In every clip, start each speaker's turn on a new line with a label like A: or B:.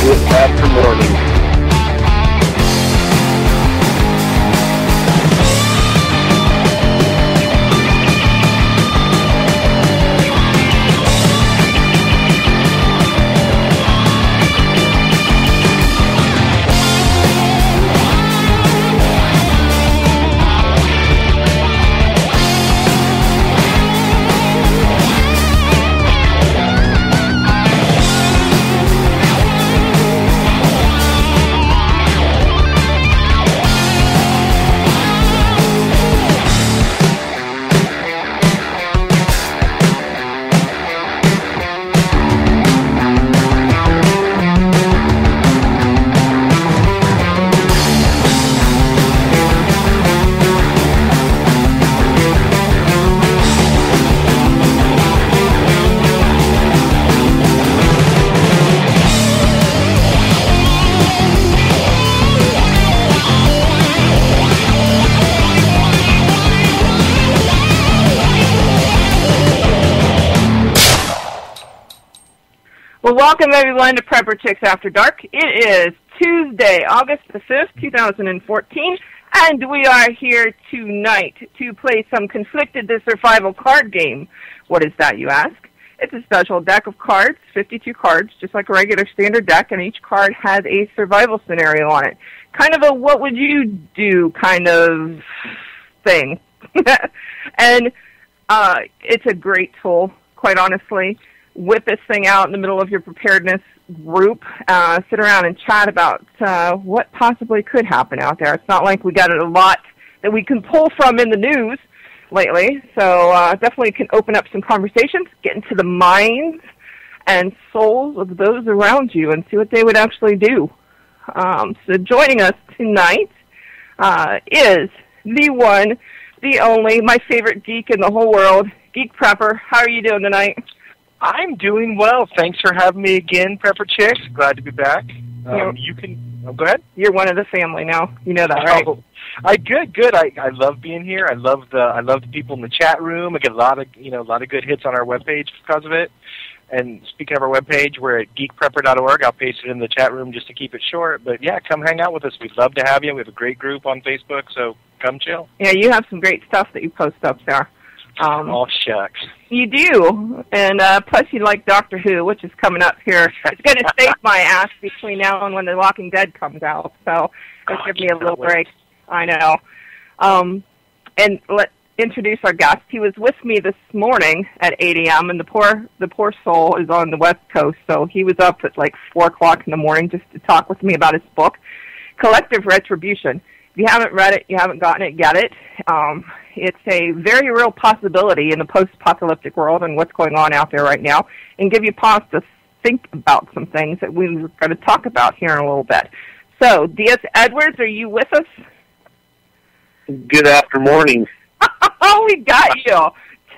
A: Good after morning.
B: Well, welcome everyone to Prepper Chicks After Dark. It is Tuesday, August the 5th, 2014, and we are here tonight to play some Conflicted the Survival card game. What is that, you ask? It's a special deck of cards, 52 cards, just like a regular standard deck, and each card has a survival scenario on it. Kind of a what would you do kind of thing. And it's a great tool, quite honestly. Whip this thing out in the middle of your preparedness group, sit around and chat about what possibly could happen out there. It's not like we got a lot that we can pull from in the news lately, so definitely can open up some conversations, get into the minds and souls of those around you and see what they would actually do. So joining us tonight is the one, the only, my favorite geek in the whole world, Geek Prepper. How are you doing tonight?
C: I'm doing well. Thanks for having me again, Prepper Chicks. Glad to be back. You can go ahead.
B: You're one of the family now. You know that, right?
C: Good. I love being here. I love the people in the chat room. I get a lot of good hits on our webpage because of it. And speaking of our webpage, we're at geekprepper.org. I'll paste it in the chat room just to keep it short. But yeah, come hang out with us. We'd love to have you. We have a great group on Facebook, so come chill.
B: Yeah, you have some great stuff that you post up there.
C: Oh, shucks.
B: You do. And plus you like Doctor Who, which is coming up here. It's going to save my ass between now and when The Walking Dead comes out. So it'll give me a little break. I know. And let's introduce our guest. He was with me this morning at 8 a.m., and the poor soul is on the West Coast, so he was up at like 4 o'clock in the morning just to talk with me about his book, Collective Retribution. If you haven't read it, you haven't gotten it, get it. It's a very real possibility in the post-apocalyptic world and what's going on out there right now, and give you pause to think about some things that we were going to talk about here in a little bit. So, D.S. Edwards, are you with us?
A: Good after morning.
B: Oh, we got you.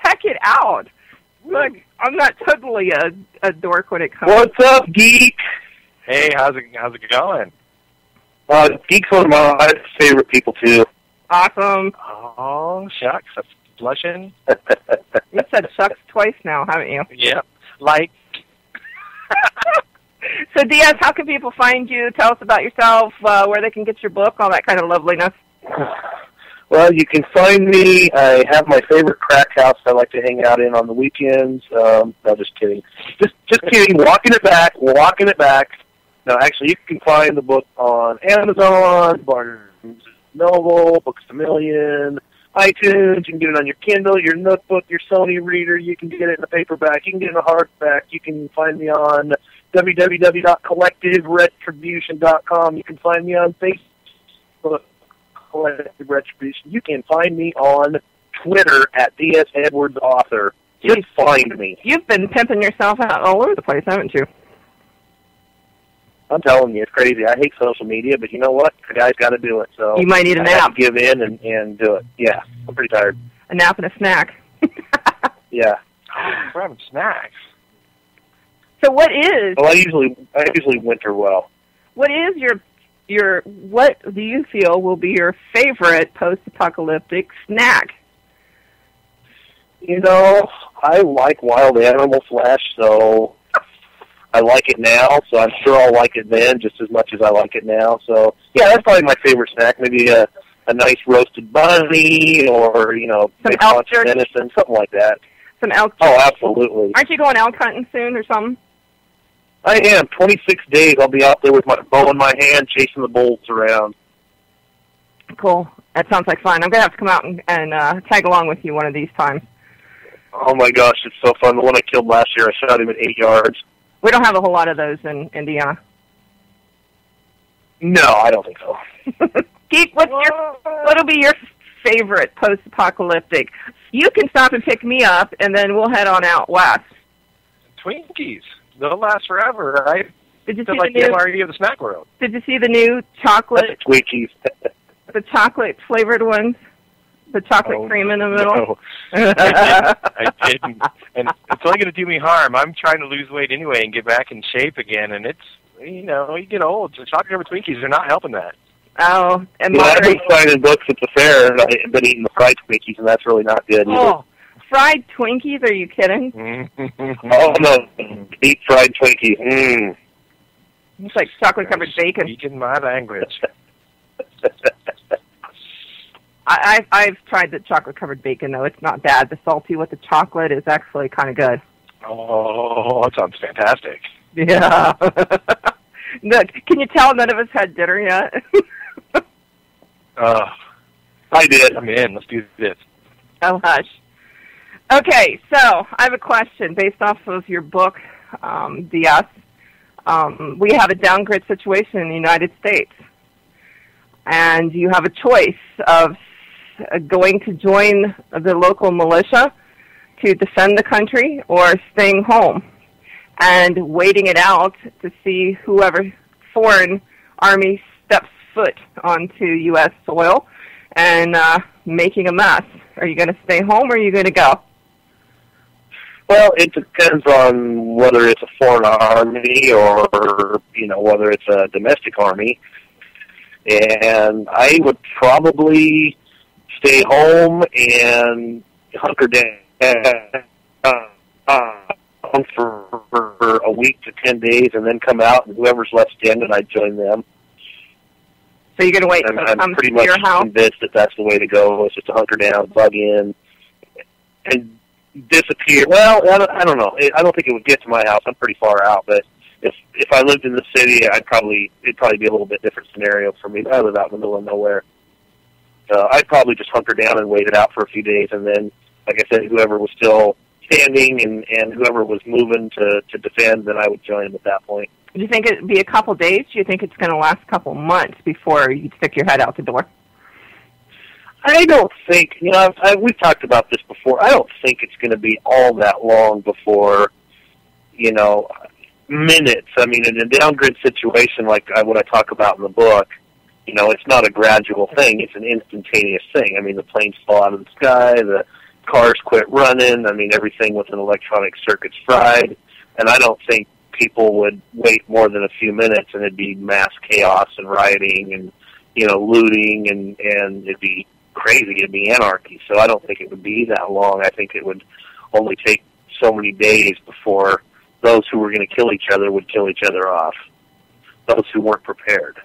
B: Check it out. Look, I'm not totally a dork when it comes.
A: What's up, geek?
C: Hey, how's it going?
A: Geek's one of my favorite people, too.
B: Awesome.
C: Oh, shucks. That's blushing.
B: You said shucks twice now, haven't you?
C: Yeah. Like.
B: So, Diaz, how can people find you? Tell us about yourself, where they can get your book, all that kind of loveliness.
A: Well, you can find me. I have my favorite crack house I like to hang out in on the weekends. No, just kidding. Just kidding. Walking it back. No, actually, you can find the book on Amazon, Barnes & Noble, Books A Million, iTunes. You can get it on your Kindle, your notebook, your Sony reader. You can get it in a paperback. You can get it in a hardback. You can find me on www.collectiveretribution.com. You can find me on Facebook, Collective Retribution. You can find me on Twitter at DS Edwards Author. Just find me.
B: You've been pimping yourself out all over the place, haven't you?
A: I'm telling you, it's crazy. I hate social media, but you know what? The guy's got to do it. So
B: you might need a nap.
A: I have to give in and do it. Yeah, I'm pretty tired.
B: A nap and a snack.
A: Yeah.
C: We're having snacks.
B: So what is?
A: Well, I usually winter well.
B: What is your what do you feel will be your favorite post-apocalyptic snack?
A: You know, I like wild animal flesh, so I like it now, so I'm sure I'll like it then just as much as I like it now. So, yeah, that's probably my favorite snack. Maybe a nice roasted bunny or,
B: some
A: maybe
B: elk
A: bunch of venison, something like that.
B: Some elk
A: jerky. Oh, absolutely.
B: Aren't you going elk hunting soon or something?
A: I am. 26 days I'll be out there with my bow in my hand chasing the bulls around.
B: Cool. That sounds like fun. I'm going to have to come out and tag along with you one of these times.
A: Oh, my gosh, it's so fun. The one I killed last year, I shot him at 8 yards.
B: We don't have a whole lot of those in Indiana.
A: No, I don't think so.
B: Geek, what'll be your favorite post-apocalyptic? You can stop and pick me up, and then we'll head on out west.
C: Twinkies. They'll last forever, right?
B: Did you
C: They're
B: see
C: like
B: the new
C: MRE of the snack world.
B: Did you see the new chocolate?
A: Twinkies.
B: The chocolate flavored ones. The chocolate cream in the middle.
C: No. I didn't. And it's only going to do me harm. I'm trying to lose weight anyway and get back in shape again. And it's, you get old. So chocolate covered Twinkies are not helping that.
B: Oh, and
A: yeah, I've been signing books at the fair, and I've been eating the fried Twinkies, and that's really not good either.
B: Oh, fried Twinkies? Are you kidding?
A: Oh, no. Deep fried Twinkies. Mmm.
B: It's like chocolate covered bacon.
C: Speaking my language.
B: I've tried the chocolate covered bacon though. It's not bad. The salty with the chocolate is actually kind of good.
C: Oh, that sounds fantastic.
B: Yeah. Look, can you tell none of us had dinner yet?
A: I did.
C: I'm in. Let's do this.
B: Oh, hush. Okay, so I have a question based off of your book, DS. We have a downgrade situation in the United States. And you have a choice of going to join the local militia to defend the country or staying home and waiting it out to see whoever foreign army steps foot onto U.S. soil and making a mess. Are you going to stay home or are you going to go?
A: Well, it depends on whether it's a foreign army or, whether it's a domestic army. And I would probably stay home and hunker down for a week to 10 days and then come out, and whoever's left standing, I'd join them.
B: So you're going to wait until it
A: I'm
B: comes
A: pretty
B: to
A: much
B: your house?
A: convinced that that's the way to go. It's just to hunker down, bug in, and disappear. Well, I don't know. I don't think it would get to my house. I'm pretty far out, but if I lived in the city, it'd probably be a little bit different scenario for me. I live out in the middle of nowhere. I'd probably just hunker down and wait it out for a few days, and then, like I said, whoever was still standing and whoever was moving to defend, then I would join them at that point.
B: Do you think it'd be a couple days? Do you think it's going to last a couple months before you stick your head out the door?
A: I don't think, we've talked about this before. I don't think it's going to be all that long before, minutes. I mean, in a downgrade situation like what I talk about in the book, it's not a gradual thing. It's an instantaneous thing. I mean, the planes fall out of the sky, the cars quit running. I mean, everything with an electronic circuit's fried. And I don't think people would wait more than a few minutes and it'd be mass chaos and rioting and, looting and it'd be crazy. It'd be anarchy. So I don't think it would be that long. I think it would only take so many days before those who were going to kill each other would kill each other off. Those who weren't prepared.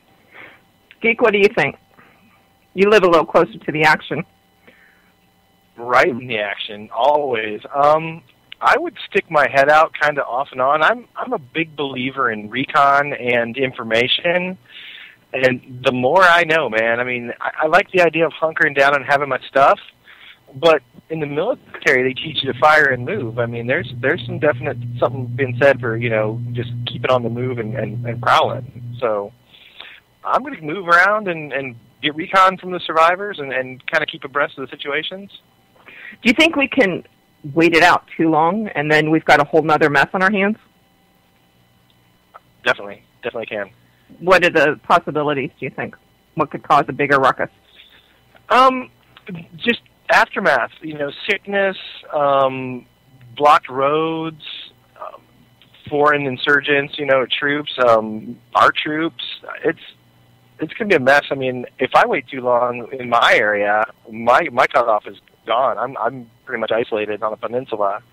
B: Geek, what do you think? You live a little closer to the action.
C: Right in the action, always. I would stick my head out kind of off and on. I'm a big believer in recon and information, and the more I know, man. I mean, I like the idea of hunkering down and having my stuff, but in the military, they teach you to fire and move. I mean, there's some definite something been said for just keeping on the move and prowling. So I'm going to move around and get recon from the survivors and kind of keep abreast of the situations.
B: Do you think we can wait it out too long and then we've got a whole nother mess on our hands?
C: Definitely can.
B: What are the possibilities, do you think? What could cause a bigger ruckus?
C: Just aftermath, sickness, blocked roads, foreign insurgents, troops, our troops. It's going to be a mess. I mean, if I wait too long in my area, my cutoff is gone. I'm pretty much isolated on a peninsula.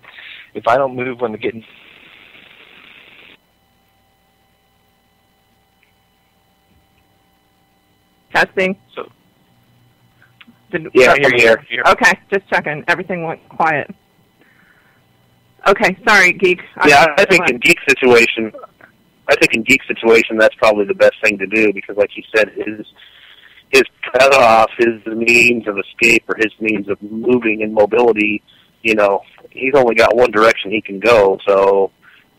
C: If I don't move when the getting
B: Testing.
C: So.
A: Yeah, I'm here.
B: Okay, just checking. Everything went quiet. Okay, sorry, Geek.
A: I think in Geek's situation, that's probably the best thing to do because, like you said, his cutoff, his means of escape or his means of moving and mobility, he's only got one direction he can go. So,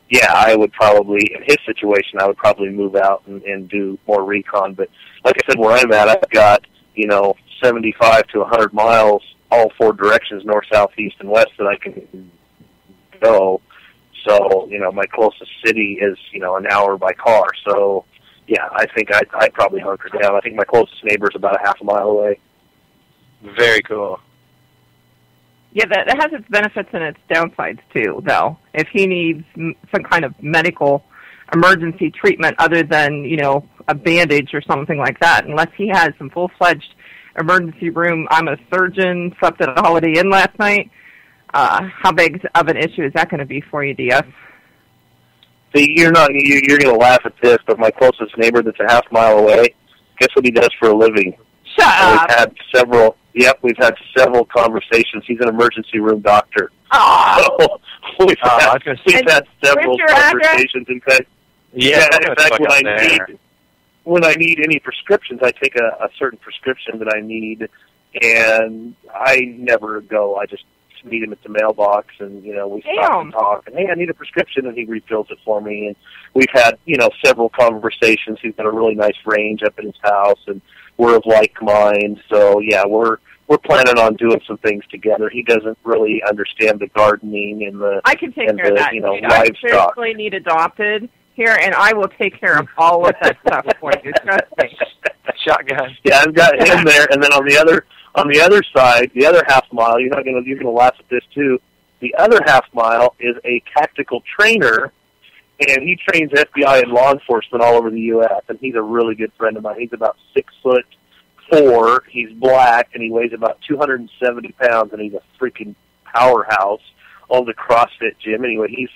A: yeah, I would probably, in his situation, I would probably move out and do more recon. But like I said, where I'm at, I've got, 75 to 100 miles, all four directions, north, south, east, and west that I can go. So, my closest city is, an hour by car. So, yeah, I think I'd probably hunker down. I think my closest neighbor is about a half a mile away.
C: Very cool.
B: Yeah, that has its benefits and its downsides, too, though. If he needs some kind of medical emergency treatment other than, a bandage or something like that, unless he has some full-fledged emergency room, I'm a surgeon, slept at a Holiday Inn last night, how big of an issue is that going to be for you, DS?
A: See, you're going to laugh at this, but my closest neighbor that's a half mile away, guess what he does for a living?
B: Shut up!
A: We've had several conversations. He's an emergency room doctor.
B: Oh.
A: So we've had several conversations. In fact, when I need any prescriptions, I take a certain prescription that I need, and I never go. I just meet him at the mailbox, and we stop and talk. And hey, I need a prescription, and he refills it for me. And we've had several conversations. He's got a really nice range up in his house, and we're of like mind. So yeah, we're planning on doing some things together. He doesn't really understand the gardening and the
B: I can take care of that.
A: Livestock.
B: I seriously need adopted here, and I will take care of all of that stuff for you. Trust me.
C: Shotgun.
A: Yeah, I've got him there, and then on the other side, the other half mile, you're gonna laugh at this too. The other half mile is a tactical trainer, and he trains FBI and law enforcement all over the U.S. And he's a really good friend of mine. He's about 6'4". He's black, and he weighs about 270 pounds, and he's a freaking powerhouse. Owns a CrossFit gym. Anyway, he's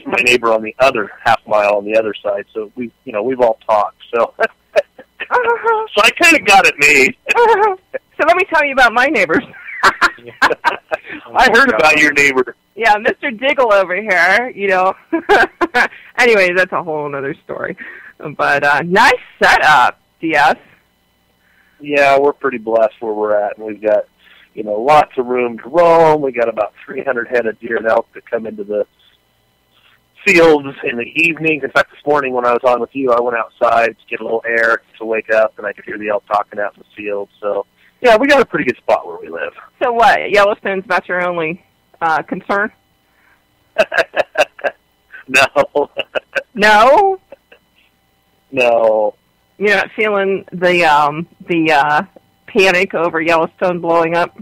A: my neighbor on the other half mile on the other side. So we've all talked. So. So I kind of got it made.
B: So let me tell you about my neighbors.
A: I heard about your neighbor.
B: Yeah, Mr. Diggle over here, Anyway, that's a whole other story. But nice setup, DS.
A: Yeah, we're pretty blessed where we're at, and we've got, lots of room to roam. We got about 300 head of deer and elk that come into the fields in the evenings. In fact, this morning when I was on with you, I went outside to get a little air to wake up, and I could hear the elk talking out in the field. So, yeah, we got a pretty good spot where we live.
B: So what, Yellowstone's not your only concern?
A: No.
B: No?
A: No.
B: You're not feeling the panic over Yellowstone blowing up?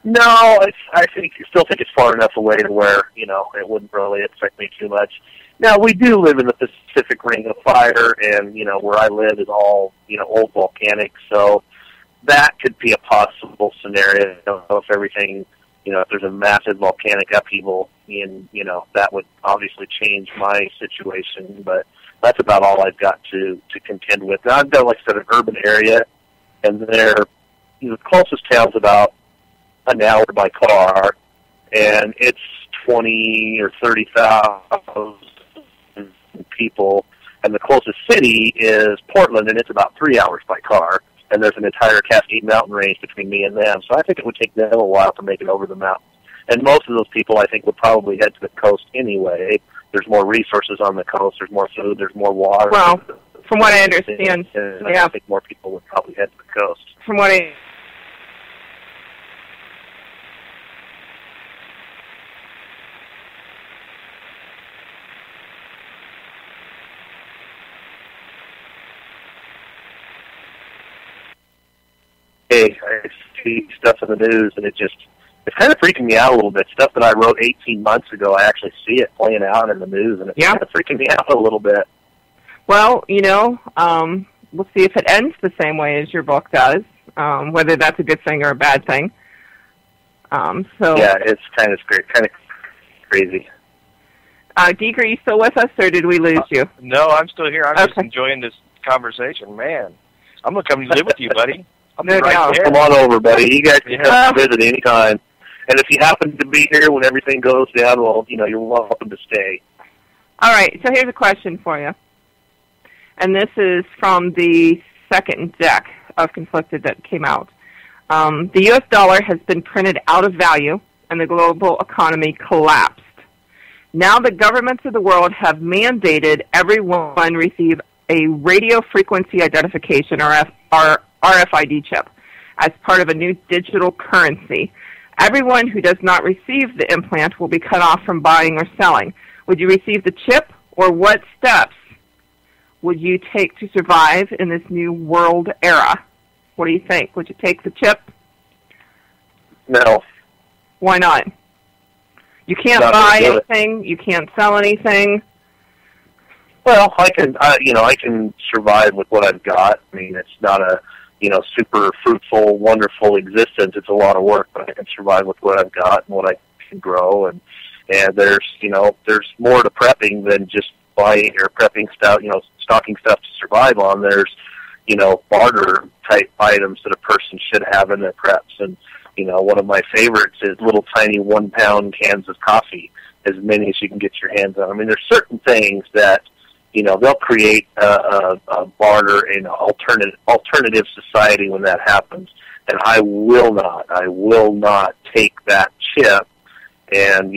A: No, I still think it's far enough away to where, it wouldn't really affect me too much. Now, we do live in the Pacific Ring of Fire, and, where I live is all, old volcanic, so that could be a possible scenario. If everything, if there's a massive volcanic upheaval, that would obviously change my situation, but that's about all I've got to contend with. Now, I've got, like I said, an urban area, and the closest town's about an hour by car, and it's 20 or 30,000 people, and the closest city is Portland, and it's about 3 hours by car, and there's an entire Cascade Mountain range between me and them, so I think it would take them a while to make it over the mountains. And most of those people, I think, would probably head to the coast anyway. There's more resources on the coast, there's more food, there's more water.
B: Well, from what I understand,
A: I think more people would probably head to the coast.
B: From what I
A: I see stuff in the news, and it's kind of freaking me out a little bit. Stuff that I wrote 18 months ago, I actually see it playing out in the news, and it's kind of freaking me out a little bit.
B: Well, we'll see if it ends the same way as your book does, whether that's a good thing or a bad thing.
A: Yeah, it's kind of crazy.
B: Geek, are you still with us, or did we lose you?
C: No, I'm still here. I'm just
B: Okay.
C: enjoying this conversation, man. I'm going to come live with you, buddy. I'll be
B: No
C: right
B: doubt.
C: there.
A: Come on over, buddy. You guys can
C: Yeah.
A: come visit anytime. And if you happen to be here when everything goes down, well, you're welcome to stay.
B: All right, so here's a question for you. And this is from the second deck of Conflicted that came out. The U.S. dollar has been printed out of value, and the global economy collapsed. Now the governments of the world have mandated everyone receive a radio frequency identification, or RFID chip, as part of a new digital currency. Everyone who does not receive the implant will be cut off from buying or selling. Would you receive the chip, or what steps would you take to survive in this new world era? What do you think? Would you take the chip?
A: No.
B: Why not? You can't
A: Not
B: buy
A: gonna do it.
B: anything. You can't sell anything.
A: Well, I can survive with what I've got. I mean, it's not a, super fruitful, wonderful existence. It's a lot of work, but I can survive with what I've got and what I can grow. And there's more to prepping than just buying or prepping stuff, stocking stuff to survive on. There's, barter type items that a person should have in their preps. And, one of my favorites is little tiny 1 pound cans of coffee, as many as you can get your hands on. I mean, there's certain things that, they'll create a barter and alternative society when that happens. And I will not take that chip. And,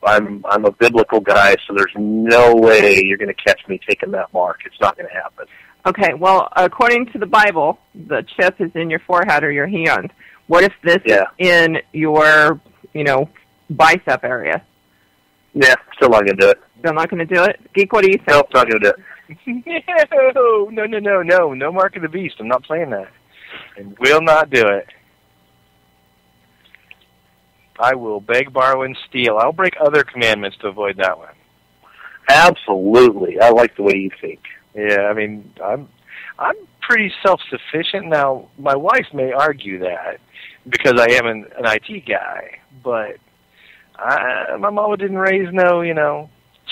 A: I'm a biblical guy, so there's no way you're going to catch me taking that mark. It's not going to happen.
B: Okay, well, according to the Bible, the chip is in your forehead or your hand. What if this is in your, bicep area?
A: Yeah, still not going to do it.
B: Still not going to do it? Geek, what do you think?
A: Nope, not going to do it.
C: No. No mark of the beast. I'm not playing that. And will not do it. I will beg, borrow, and steal. I'll break other commandments to avoid that one.
A: Absolutely. I like the way you think.
C: Yeah, I mean, I'm pretty self-sufficient. Now, my wife may argue that because I am an IT guy, but my mama didn't raise no,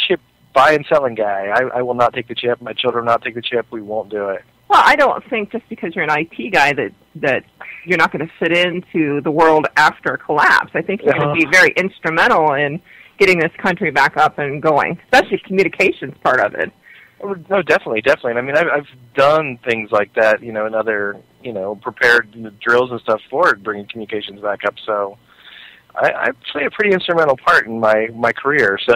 C: chip buy and selling guy. I will not take the chip. My children will not take the chip. We won't do it.
B: Well, I don't think just because you're an IT guy that you're not going to fit into the world after collapse. I think you're going to be very instrumental in getting this country back up and going, especially communications part of it.
C: No, definitely. And I mean, I've done things like that, in other, prepared drills and stuff for bringing communications back up. So I play a pretty instrumental part in my career. So,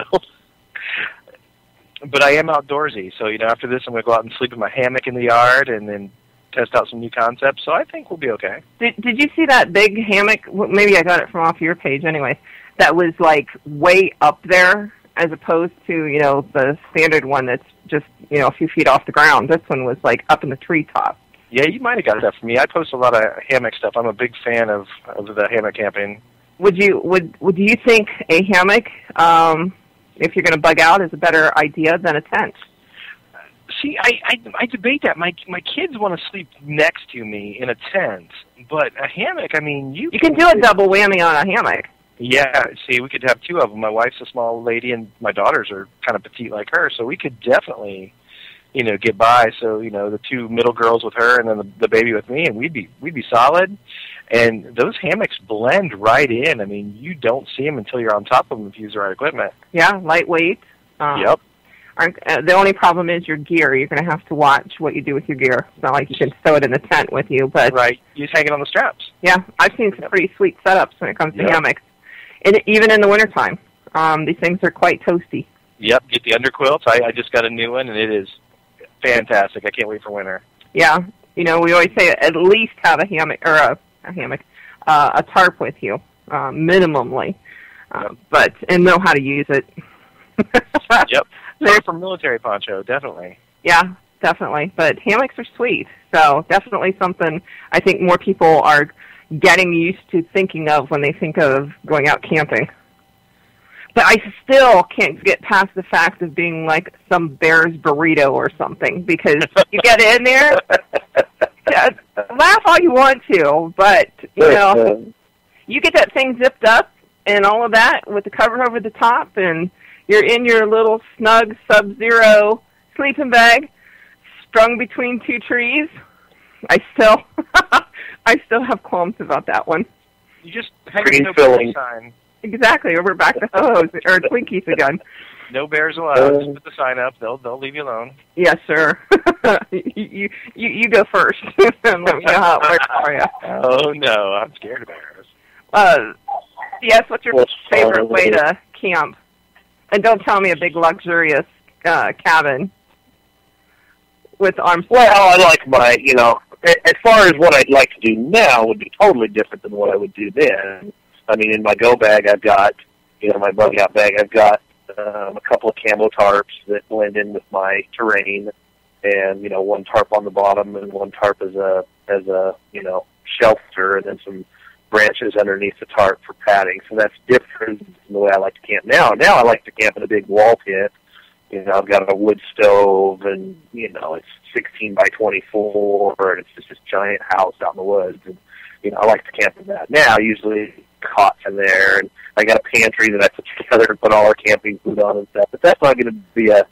C: but I am outdoorsy. So, after this, I'm going to go out and sleep in my hammock in the yard and then test out some new concepts. So I think we'll be okay.
B: Did you see that big hammock? Maybe I got it from off your page anyway. That was like way up there, as opposed to, the standard one that's just, a few feet off the ground. This one was like up in the treetop.
C: Yeah, you might have got that from me. I post a lot of hammock stuff. I'm a big fan of the hammock camping.
B: Would you think a hammock, if you're going to bug out, is a better idea than a tent?
C: See, I debate that. My kids want to sleep next to me in a tent, but a hammock, I mean, you
B: can do a double whammy on a hammock.
C: Yeah, see, we could have two of them. My wife's a small lady, and my daughters are kind of petite like her, so we could definitely, get by. So, the two middle girls with her, and then the baby with me, and we'd be solid. And those hammocks blend right in. I mean, you don't see them until you're on top of them if you use the right equipment.
B: Yeah, lightweight.
C: Yep.
B: The only problem is your gear. You're going to have to watch what you do with your gear. It's not like you can sew it in the tent with you, but
C: right, you just hang it on the straps.
B: Yeah, I've seen some pretty sweet setups when it comes to hammocks. And even in the wintertime, these things are quite toasty.
C: Yep, get the underquilts. I just got a new one, and it is fantastic. I can't wait for winter.
B: Yeah, we always say at least have a hammock or a tarp with you, minimally, and know how to use it.
C: Yep, they're for military poncho, definitely.
B: Yeah, definitely. But hammocks are sweet, so definitely something I think more people are getting used to thinking of when they think of going out camping. But I still can't get past the fact of being like some bear's burrito or something, because you get in there, laugh all you want to, but, you get that thing zipped up and all of that with the cover over the top, and you're in your little snug Sub-Zero sleeping bag, strung between two trees. I still have qualms about that one.
C: You just hang
A: Green
C: no
A: filling.
C: bears sign.
B: Exactly. We're back to hose or Twinkies again.
C: No bears allowed. Just put the sign up. They'll leave you alone.
B: Yes, sir. you go first and let me know how it works for you.
C: Oh no, I'm scared of bears.
B: Yes. What's your favorite way to camp? And don't tell me a big luxurious cabin with arms.
A: Well, I like my, as far as what I'd like to do now would be totally different than what I would do then. I mean, in my go bag, I've got, my bug out bag, I've got a couple of camo tarps that blend in with my terrain, and one tarp on the bottom and one tarp as a shelter, and then some branches underneath the tarp for padding. So that's different than the way I like to camp now. Now I like to camp in a big wall pit. I've got a wood stove, and it's 16 by 24, and it's just this giant house out in the woods. And I like to camp in that. Now usually cots in there, and I got a pantry that I put together and put all our camping food on and stuff. But that's not going to be a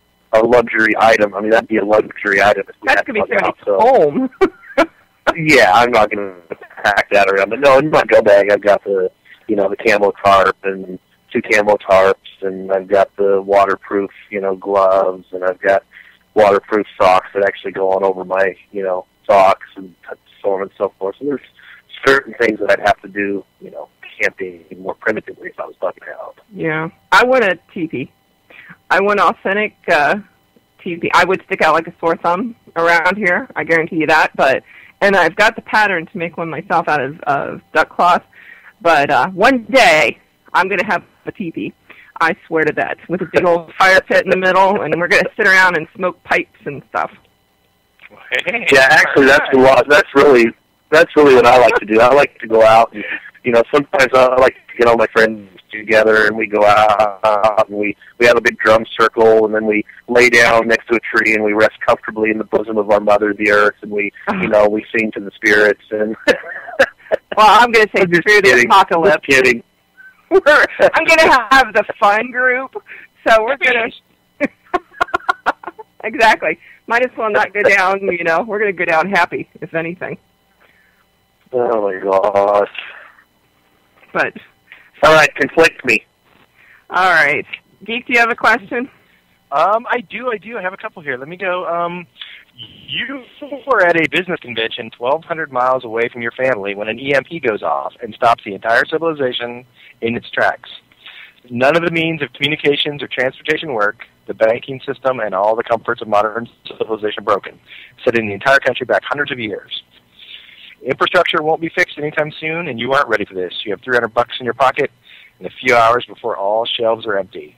A: luxury item. I mean, that'd be a luxury item if we
B: That's
A: had
B: going to be
A: out,
B: somebody's home.
A: Yeah, I'm not going to pack that around. But no, in my go bag, I've got the camo tarp and 2 camo tarps, and I've got the waterproof, gloves, and I've got waterproof socks that actually go on over my, socks and so on and so forth. So there's certain things that I'd have to do, camping more primitively if I was bugging out.
B: Yeah. I want a teepee. I want authentic teepee. I would stick out like a sore thumb around here. I guarantee you that. And I've got the pattern to make one myself out of duck cloth. But one day, I'm going to have a teepee. I swear to that, with a big old fire pit in the middle, and we're going to sit around and smoke pipes and stuff.
A: Yeah, actually, that's really what I like to do. I like to go out and, sometimes I like to get all my friends together and we go out and we have a big drum circle, and then we lay down next to a tree and we rest comfortably in the bosom of our mother, the earth, and we sing to the spirits. And
B: well, I'm going to say through the apocalypse.
A: Just kidding.
B: I'm going to have the fun group, so we're going to... Exactly. Might as well not go down, we're going to go down happy, if anything.
A: Oh, my gosh.
B: But...
A: All right, conflict me.
B: All right. Geek, do you have a question?
C: I do. I have a couple here. Let me go. You were at a business convention 1,200 miles away from your family when an EMP goes off and stops the entire civilization in its tracks. None of the means of communications or transportation work, the banking system, and all the comforts of modern civilization broken, setting the entire country back hundreds of years. Infrastructure won't be fixed anytime soon, and you aren't ready for this. You have $300 in your pocket in a few hours before all shelves are empty.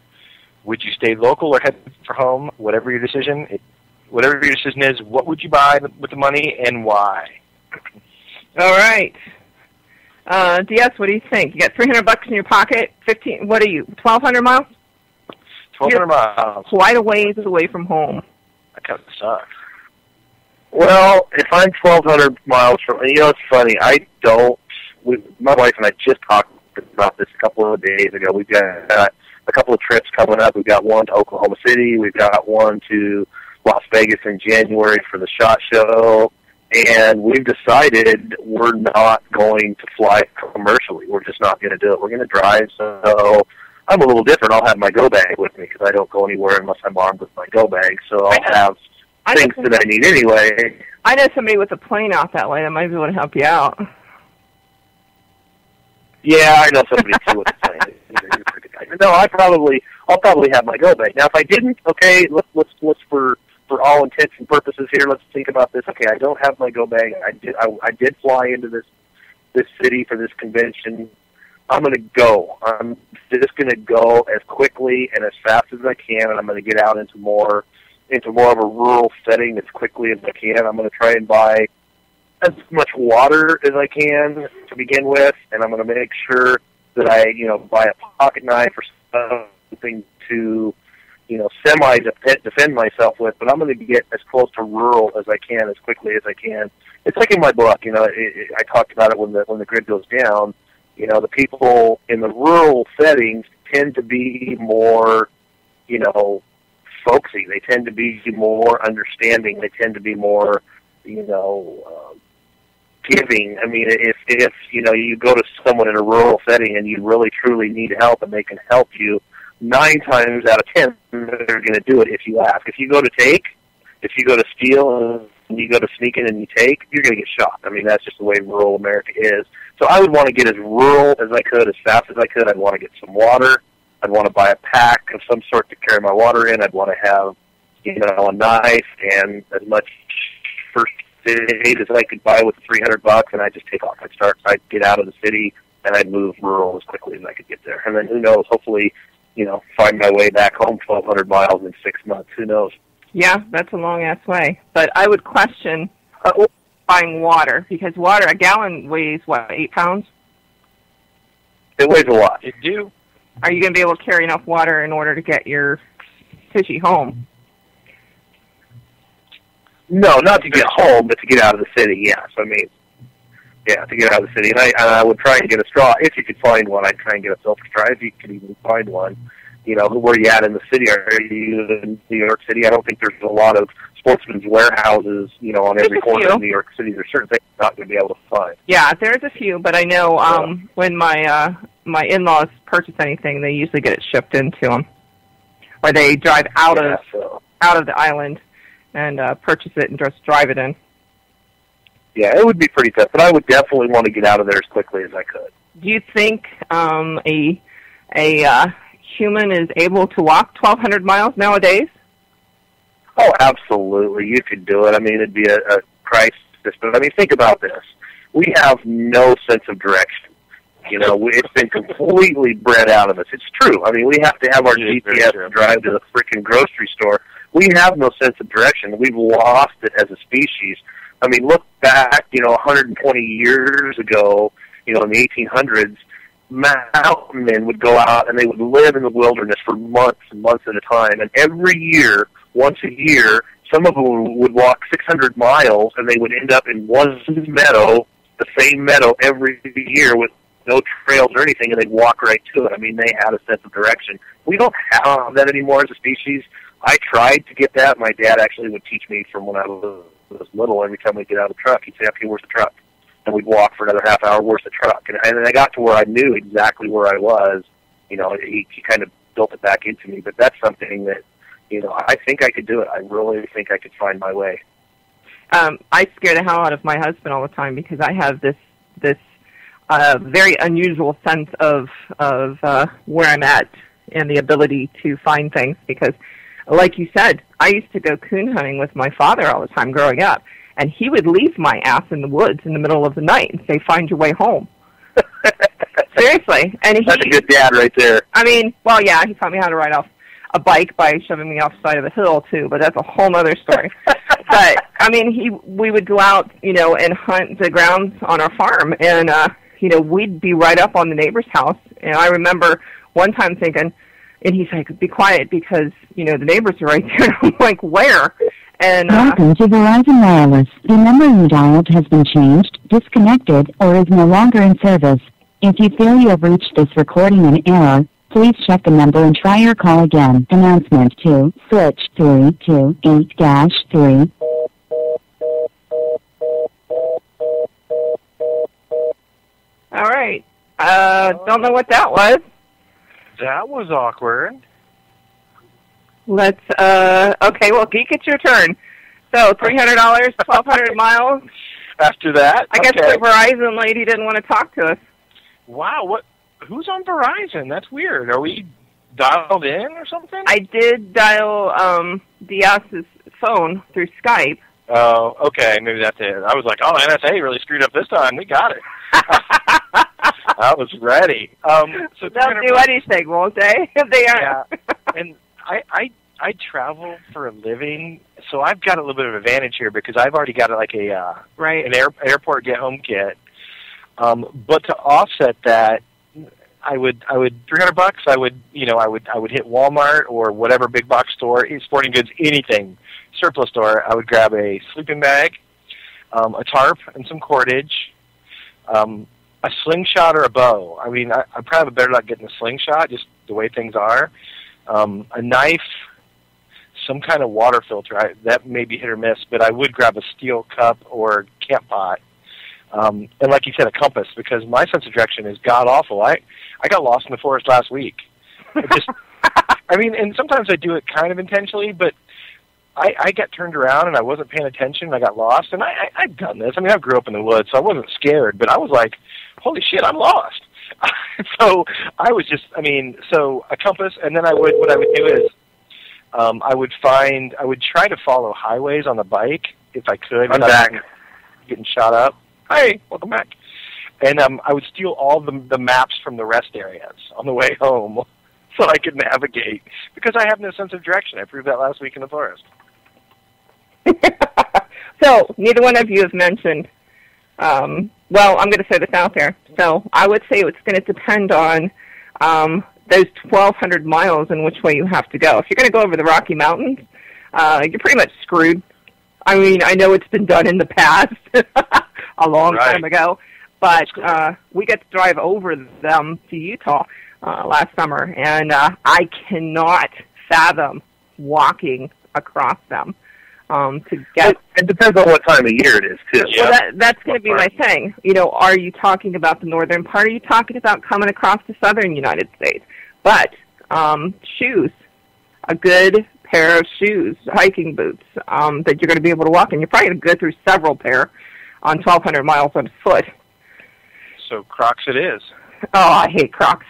C: Would you stay local or head for home? Whatever your decision is, what would you buy with the money and why?
B: All right. DS, what do you think? You got $300 in your pocket. 15. What are you? 1,200 miles.
C: 1,200 miles.
B: Quite a ways away from home.
C: That kind of sucks.
A: Well, if I'm 1,200 miles from, it's funny. My wife and I just talked about this a couple of days ago. We've got a couple of trips coming up. We've got one to Oklahoma City. We've got one to Las Vegas in January for the SHOT Show. And we've decided we're not going to fly commercially. We're just not going to do it. We're going to drive. So I'm a little different. I'll have my go bag with me because I don't go anywhere unless I'm armed with my go bag. So I'll have things that I need anyway.
B: I know somebody with a plane out that way that might be able to help you out.
A: Yeah, I know somebody too with a plane. No, I'll probably have my go bag. Now, if I didn't, okay, let's for all intents and purposes here, let's think about this. Okay, I don't have my go bag. I did fly into this city for this convention. I'm going to go. I'm just going to go as quickly and as fast as I can, and I'm going to get out into more of a rural setting as quickly as I can. I'm going to try and buy as much water as I can to begin with, and I'm going to make sure that I, buy a pocket knife or something to, semi-defend myself with, but I'm going to get as close to rural as I can, as quickly as I can. It's like in my book, I talked about it when the grid goes down. The people in the rural settings tend to be more, folksy. They tend to be more understanding. They tend to be more, giving. I mean, if you go to someone in a rural setting and you really truly need help and they can help you, 9 times out of 10 they're going to do it if you ask. If you go to steal and you go to sneak in and you take, you're going to get shot. I mean, that's just the way rural America is. So I would want to get as rural as I could, as fast as I could. I'd want to get some water. I'd want to buy a pack of some sort to carry my water in. I'd want to have, a knife and as much first aid as I could buy with $300, and I'd just take off. I'd get out of the city, and I'd move rural as quickly as I could get there. And then who knows, hopefully, find my way back home 1,200 miles in 6 months. Who knows?
B: Yeah, that's a long-ass way. But I would question buying water, because water, a gallon weighs, 8 pounds?
A: It weighs a lot.
C: It do.
B: Are you going to be able to carry enough water in order to get your fishy home?
A: No, not to get home, but to get out of the city, yes. I mean, yeah, to get out of the city. And I would try and get a straw. If you could find one, I'd try and get a filter straw, if you could even find one. Where you at in the city? Are you in New York City? I don't think there's a lot of sportsman's warehouses, on every corner of New York City. There's certain things you're not going to be able to find.
B: Yeah, there's a few, but I know when my in-laws purchase anything, they usually get it shipped into them, or they drive out of the island and purchase it and just drive it in.
A: Yeah, it would be pretty tough, but I would definitely want to get out of there as quickly as I could.
B: Do you think a human is able to walk 1,200 miles nowadays?
A: Oh, absolutely. You could do it. I mean, it'd be a crisis. But, I mean, think about this. We have no sense of direction. It's been completely bred out of us. It's true. I mean, we have to have our GPS to drive to the freaking grocery store. We have no sense of direction. We've lost it as a species. I mean, look back, 120 years ago, in the 1800s, mountain men would go out and they would live in the wilderness for months and months at a time. And every year, once a year, some of them would walk 600 miles and they would end up in one meadow, the same meadow every year with no trails or anything, and they'd walk right to it. I mean, they had a sense of direction. We don't have that anymore as a species. I tried to get that. My dad actually would teach me from when I was little. Every time we'd get out of the truck, he'd say, okay, where's the truck? And we'd walk for another half hour, where's the truck? And then I got to where I knew exactly where I was. He kind of built it back into me. But that's something that, I think I could do it. I really think I could find my way.
B: I scare the hell out of my husband all the time because I have this very unusual sense of where I'm at and the ability to find things because, like you said, I used to go coon hunting with my father all the time growing up, and he would leave my ass in the woods in the middle of the night and say, find your way home. Seriously. And
A: that's a good dad right there.
B: I mean, well, yeah, he taught me how to ride off a bike by shoving me off the side of a hill, too, but that's a whole other story. But, I mean, we would go out, and hunt the grounds on our farm, and, we'd be right up on the neighbor's house. And I remember one time thinking, and he's like, be quiet because, the neighbors are right there. And I'm like, where? And
D: welcome to Verizon Wireless. The number you dialed has been changed, disconnected, or is no longer in service. If you feel you have reached this recording in error, please check the number and try your call again. Announcement 2, switch 3 to 8-3.
B: All right. Don't know what that was.
C: That was awkward.
B: Let's, okay, well, Geek, it's your turn. So, $300, 1,200 miles.
C: After that?
B: I guess the Verizon lady didn't want to talk to us.
C: Wow, who's on Verizon? That's weird. Are we dialed in or something?
B: I did dial Diaz's phone through Skype.
C: Oh, okay, maybe that's it. I was like, oh, NSA really screwed up this time. We got it. I was ready. So
B: they'll do anything, won't they? If they are.
C: Yeah, and I travel for a living, so I've got a little bit of advantage here because I've already got like an airport get home kit. But to offset that, I would $300. I would hit Walmart or whatever big box store, sporting goods, anything surplus store. I would grab a sleeping bag, a tarp, and some cordage. A slingshot or a bow. I mean, I probably have a better luck getting a slingshot, just the way things are. A knife, some kind of water filter. That may be hit or miss, but I would grab a steel cup or camp pot. And like you said, a compass, because my sense of direction is god-awful. I got lost in the forest last week. I mean, and sometimes I do it kind of intentionally, but I got turned around and I wasn't paying attention and I got lost. And I've done this. I mean, I grew up in the woods, so I wasn't scared, but I was like, holy shit, I'm lost. So I was just, so a compass, and then what I would do is I would try to follow highways on the bike if I could.
A: I'm back.
C: Getting shot up. Hi, welcome back. And I would steal all the maps from the rest areas on the way home so I could navigate, because I have no sense of direction. I proved that last week in the forest.
B: So, neither one of you have mentioned, well, I'm going to say this out there. So, I would say it's going to depend on those 1,200 miles and which way you have to go. If you're going to go over the Rocky Mountains, you're pretty much screwed. I mean, I know it's been done in the past, a long time ago, but we got to drive over them to Utah last summer, and I cannot fathom walking across them to get...
A: It depends on what time of year it is, too.
B: Yeah. Well, that's going to be my thing. You know, are you talking about the northern part, or are you talking about coming across the southern United States? But shoes, a good pair of shoes, hiking boots, that you're going to be able to walk in. You're probably going to go through several pair on 1,200 miles on foot.
C: So Crocs it is.
B: Oh, I hate Crocs.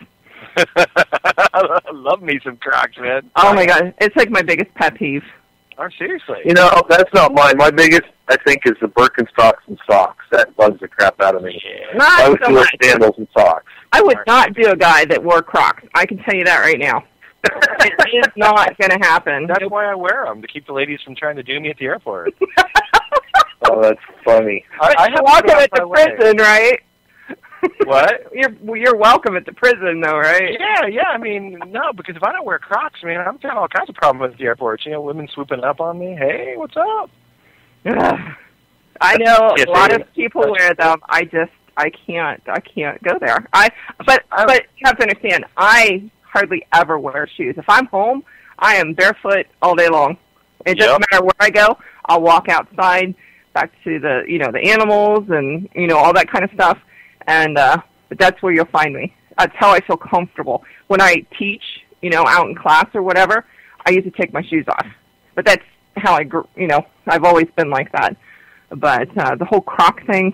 C: I love me some Crocs, man.
B: Oh, my God. It's like my biggest pet peeve.
C: Oh, seriously?
A: You know, that's not mine. My biggest, I think, is the Birkenstocks and socks. That bugs the crap out of me.
B: Yeah.
A: I would do sandals and socks.
B: I would not do a guy that wore Crocs. I can tell you that right now. It is not going to happen.
C: That's why I wear them, to keep the ladies from trying to do me at the airport.
A: Oh, that's funny.
B: You're welcome at the prison, right?
C: What?
B: You're welcome at the prison, though, right?
C: Yeah. I mean, no, because if I don't wear Crocs, man, I'm having all kinds of problems at the airport. You know, women swooping up on me. Hey, what's up?
B: I know a lot of people wear them. I can't go there. But you have to understand, I hardly ever wear shoes. If I'm home, I am barefoot all day long. It doesn't matter where I go. I'll walk outside back to the animals and all that kind of stuff. And but that's where you'll find me. That's how I feel comfortable. When I teach, out in class or whatever, I usually take my shoes off. But that's how I grew. I've always been like that. But the whole Croc thing,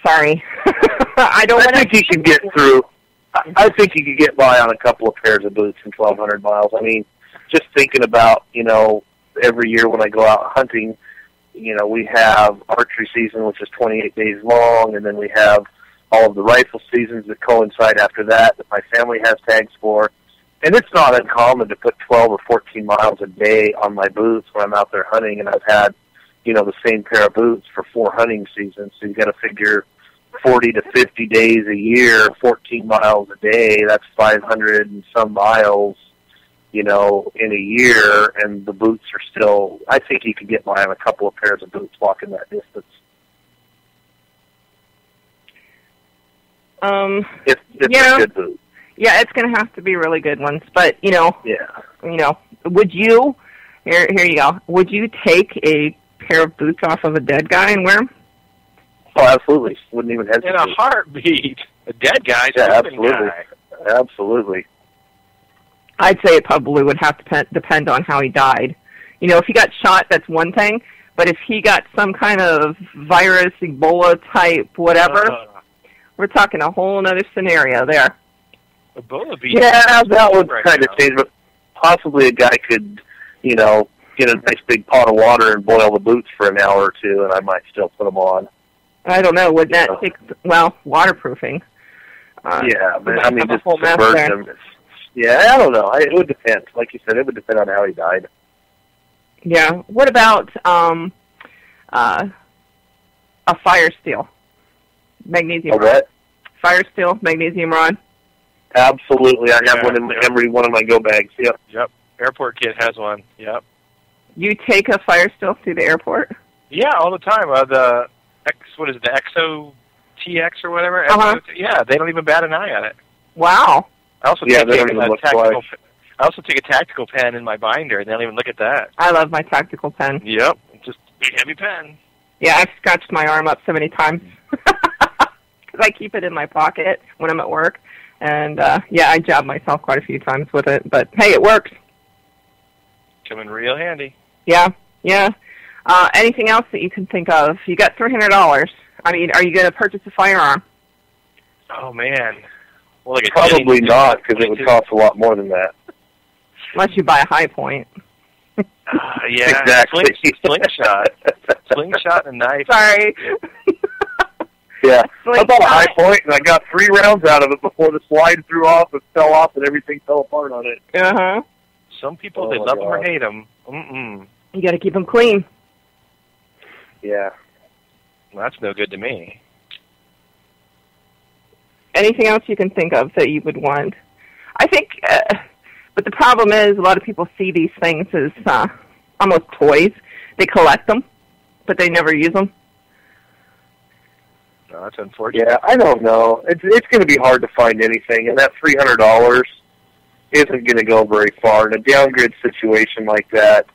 B: sorry. I
A: think you can get through. I think you could get by on a couple of pairs of boots in 1,200 miles. I mean, just thinking about, every year when I go out hunting, we have archery season, which is 28 days long, and then we have all of the rifle seasons that coincide after that my family has tags for. And it's not uncommon to put 12 or 14 miles a day on my boots when I'm out there hunting, and I've had, the same pair of boots for 4 hunting seasons. So you got to figure 40 to 50 days a year, 14 miles a day, that's 500 and some miles, in a year, and the boots are still, I think you could get by on a couple of pairs of boots walking that distance. If they're good boots.
B: Yeah, it's going to have to be really good ones, but,
A: Yeah.
B: Would you, here you go, would you take a pair of boots off of a dead guy and wear them?
A: Oh, absolutely. Wouldn't even hesitate.
C: In a heartbeat. A dead guy.
A: Yeah, absolutely. Absolutely.
B: I'd say it probably would have to depend on how he died. If he got shot, that's one thing. But if he got some kind of virus, Ebola type, whatever, we're talking a whole other scenario there.
C: Ebola beat.
A: Yeah, that would kind of change. But possibly a guy could, get a nice big pot of water and boil the boots for an hour or two, and I might still put them on.
B: I don't know. Would that take, waterproofing?
A: Yeah, but I mean, just submerge them. Yeah, I don't know. It would depend. Like you said, it would depend on how he died.
B: Yeah. What about a fire steel? Magnesium rod.
A: What?
B: Fire steel, magnesium rod.
A: Absolutely. I have one in every one of my go bags. Yep.
C: Airport kid has one. Yep.
B: You take a fire steel through the airport?
C: Yeah, all the time. The Exo TX or whatever?
B: Uh-huh.
C: Yeah, they don't even bat an eye at it.
B: Wow.
C: I also
A: they don't even look twice.
C: I also take a tactical pen in my binder, and they don't even look at that.
B: I love my tactical pen.
C: Yep, just big heavy pen.
B: Yeah, I've scratched my arm up so many times because I keep it in my pocket when I'm at work. And, yeah, I jabbed myself quite a few times with it. But, hey, it works.
C: Come in real handy.
B: Yeah, yeah. Anything else that you can think of? You got $300. I mean, are you going to purchase a firearm?
C: Oh, man. Well, like
A: Probably not, because it would cost a lot more than that.
B: Unless you buy a High Point.
C: Yeah,
A: exactly.
C: Slingshot. Slingshot and knife.
B: Sorry.
A: Yeah,
B: Slingshot.
A: I bought a High Point, and I got 3 rounds out of it before the slide threw off and fell off, and everything fell apart on it.
B: Uh-huh.
C: Some people,
A: Oh
C: they
A: my
C: love them or
A: God.
C: hate them. Mm-mm.
B: You got to keep them clean.
A: Yeah.
C: Well, that's no good to me.
B: Anything else you can think of that you would want? I think, but the problem is a lot of people see these things as almost toys. They collect them, but they never use them.
C: No, that's unfortunate.
A: Yeah, I don't know. It's going to be hard to find anything, and that $300 isn't going to go very far. In a downgrade situation like that,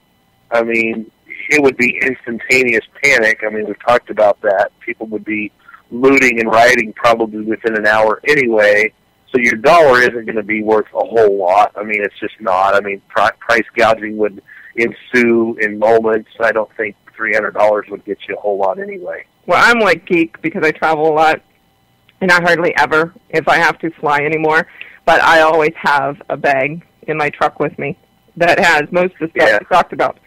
A: I mean, it would be instantaneous panic. I mean, we've talked about that. People would be looting and rioting probably within an hour anyway, so your dollar isn't going to be worth a whole lot. I mean, it's just not. I mean, price gouging would ensue in moments. I don't think $300 would get you a whole lot anyway.
B: Well, I'm like geek because I travel a lot, and I hardly ever, if I have to, fly anymore. But I always have a bag in my truck with me that has most of the stuff we talked about.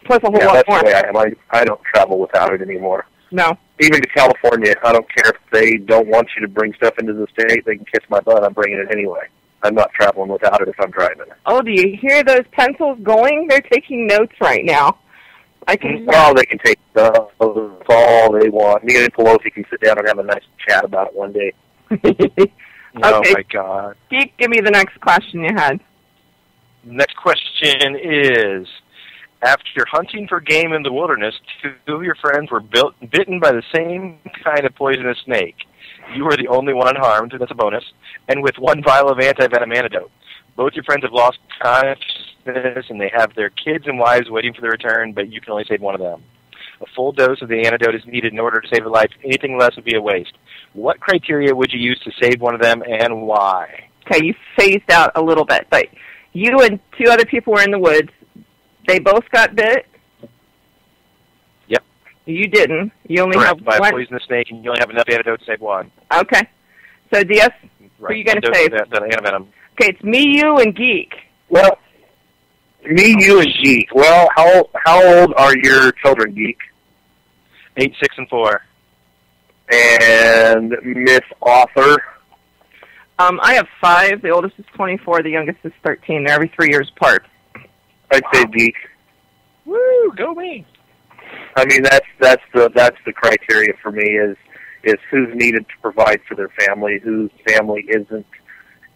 B: Plus a whole lot
A: that's
B: more.
A: the way I am. I don't travel without it anymore.
B: No.
A: Even to California, I don't care if they don't want you to bring stuff into the state. They can kiss my butt. I'm bringing it anyway. I'm not traveling without it if I'm driving.
B: Oh, do you hear those pencils going? They're taking notes right now. I can.
A: Well, they can take stuff. That's all they want. Me and Pelosi can sit down and have a nice chat about it one day.
C: Oh,
B: Okay.
C: my God.
B: Geek, give me the next question you had.
C: Next question is, after hunting for game in the wilderness, 2 of your friends were bitten by the same kind of poisonous snake. You were the only one unharmed, that's a bonus, and with 1 vial of antivenom antidote. Both your friends have lost consciousness, and they have their kids and wives waiting for their return, but you can only save one of them. A full dose of the antidote is needed in order to save a life. Anything less would be a waste. What criteria would you use to save one of them, and why?
B: Okay, you phased out a little bit, but you and 2 other people were in the woods. They both got bit.
C: Yep.
B: You didn't. You only
C: Correct,
B: have
C: by a
B: one.
C: poisonous snake, and you only have enough antidote to save one.
B: Okay. So, DS, who are you going to save?
C: The antivenom.
B: Okay, it's me, you, and Geek.
A: Well, me, you, and Geek. Well, how old are your children, Geek?
C: 8, 6, and 4.
A: And Miss Author?
B: I have 5. The oldest is 24. The youngest is 13. They're every 3 years apart.
A: I'd say Geek.
C: Woo, go me.
A: I mean, that's the criteria for me is who's needed to provide for their family, whose family isn't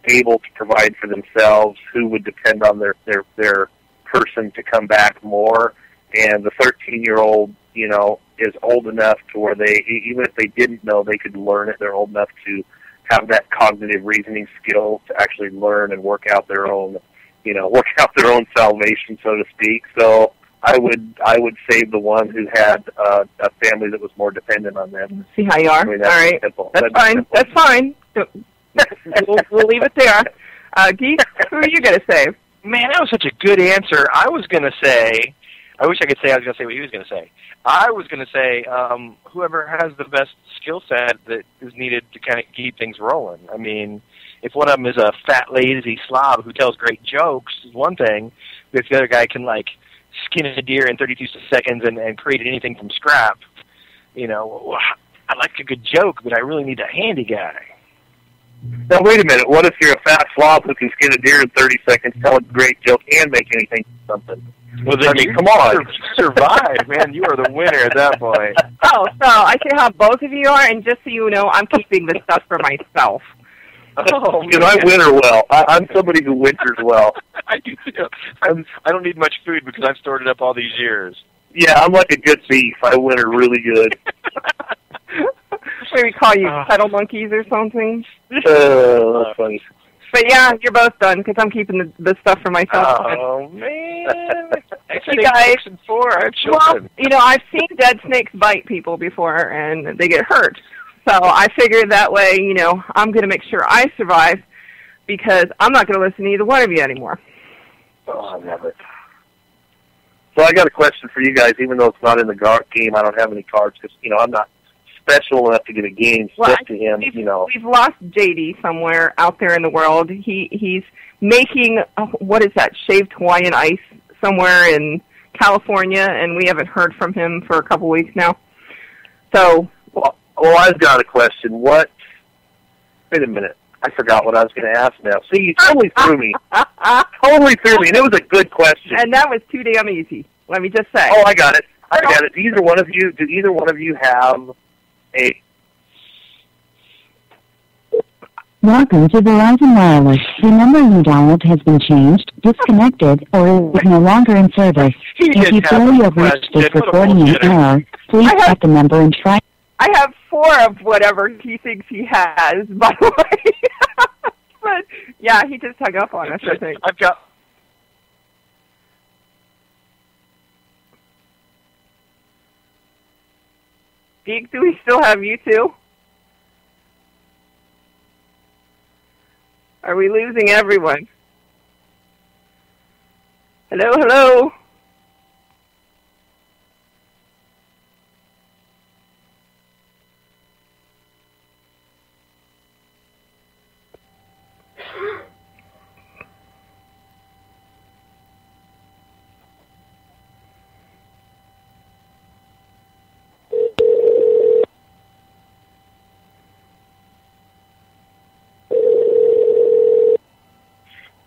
A: able to provide for themselves, who would depend on their person to come back more. And the 13-year-old, you know, is old enough to where they, even if they didn't know, they could learn it. They're old enough to have that cognitive reasoning skill to actually learn and work out their own, you know, work out their own salvation, so to speak. So I would save the one who had a family that was more dependent on them.
B: See how you are?
A: I mean,
B: All
A: that's
B: right.
A: simple.
B: That's fine.
A: simple.
B: That's fine. We'll leave it there. Geek, who are you going to save?
C: Man, that was such a good answer. I was going to say, I wish I could say I was going to say what he was going to say. I was going to say whoever has the best skill set that is needed to kind of keep things rolling. I mean, if one of them is a fat, lazy slob who tells great jokes, is one thing. But if the other guy can, like, skin a deer in 32 seconds and create anything from scrap, you know, I like a good joke, but I really need a handy guy.
A: Now, wait a minute. What if you're a fat slob who can skin a deer in 30 seconds, tell a great joke, and make anything something?
C: Well, then
A: I mean,
C: you
A: come on.
C: You survive, man. You are the winner at that point.
B: Oh, so I see how both of you are, and just so you know, I'm keeping this stuff for myself.
C: Oh,
A: Because I winter well. I'm somebody who winters well.
C: I do too. I don't need much food because I've stored it up all these years.
A: Yeah, I'm like a good beef. I winter really good.
B: Maybe call you pedal monkeys or something.
A: That's funny.
B: But yeah, you're both done because I'm keeping the stuff for myself.
C: Oh man!
B: You guys,
C: 6 and 4. I have children.
B: Well, I've seen dead snakes bite people before, and they get hurt. So I figured that way, I'm going to make sure I survive because I'm not going to listen to either one of you anymore.
A: Oh, I love it. So I got a question for you guys. Even though it's not in the game, I don't have any cards because I'm not special enough to get a game sent to him.
B: We've lost JD somewhere out there in the world. He's making what is that, shaved Hawaiian ice somewhere in California, and we haven't heard from him for a couple weeks now. So,
A: well, I've got a question. Wait a minute. I forgot what I was going to ask now. See, you totally threw me. Totally threw me, and it was a good question.
B: And that was too damn easy. Let me just say.
A: Oh, I got it. Do either one of you have a...
D: Welcome to Verizon Wireless. The number you dialed has been changed, disconnected, or is no longer in service. If you feel you have reached this recording in error, please check the number and try...
B: I have 4 of whatever he thinks he has, by the way. But, yeah, he just hung up on us, I think.
C: I've got...
B: Geek, do we still have you two? Are we losing everyone? Hello, hello?